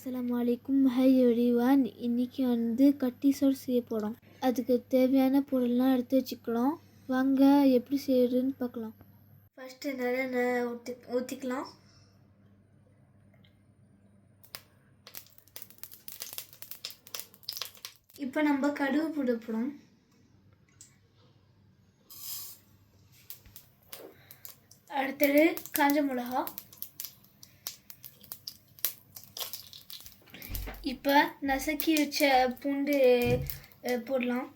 அஸ்ஸலாமு அலைக்கும். High everyone. இன்றைக்கி கட்டி சோறு செய்ய போகிறோம். அதுக்கு தேவையான பொருள்லாம் எடுத்து வச்சுக்கலாம். வாங்க எப்படி செய்யறதுன்னு பார்க்கலாம். ஃபஸ்ட்டு நல்லெண்ணெய் ஊற்றிக்கலாம். இப்போ நம்ம கடுகு போட போகிறோம். அடுத்தது காஞ்ச மிளகா. இப்போ நசுக்கி வச்ச பூண்டு போடலாம்.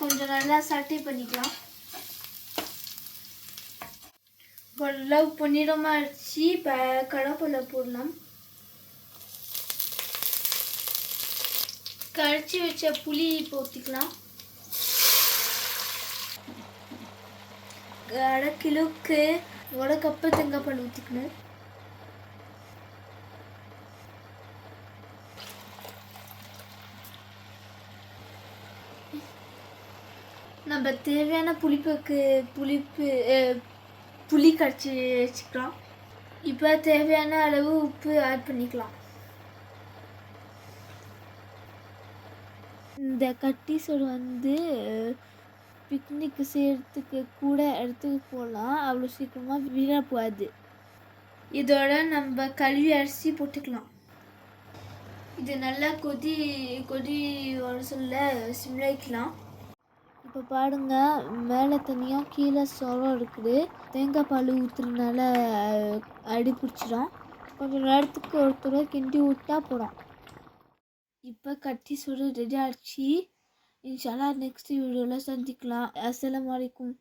கொஞ்சம் நல்லா சாட்டை பண்ணிக்கலாம். ஓரளவு பொன்னிறமாக அடிச்சு இப்போ கருவேப்பிலை போடலாம். கரைச்சி வச்ச புளி ஊற்றிக்கலாம். 1/2 கிலோவுக்கு 1 கப்பு தேங்காய் பால் ஊற்றிக்கணும். நம்ம தேவையான புளி கரைச்சி வச்சுக்கலாம். இப்போ தேவையான அளவு உப்பு ஆட் பண்ணிக்கலாம். இந்த கட்டி சோறு பிக்னிக்கு செய்கிறதுக்கு கூட எடுத்துக்கு போகலாம். அவ்வளோ சீக்கிரமாக வீணாக போகாது. இதோட நம்ம கழுவி அரிசி போட்டுக்கலாம். இது நல்லா கொதி வர சொல்ல சிம்ல வைக்கலாம். இப்போ பாருங்க, மேலே தனியாக கீழே சோளம் இருக்குது. தேங்காய் பால் ஊற்றுறதுனால அடி பிடிச்சிடும். கொஞ்சம் நேரத்துக்கு ஒருத்தர கிண்டி விட்டா போடும். இப்போ கட்டி சோறு ரெடி ஆகிடுச்சு. இன்ஷா அல்லாஹ் நெக்ஸ்ட் வீடியோவில் சந்திக்கலாம். அஸ்ஸலாமு அலைக்கும்.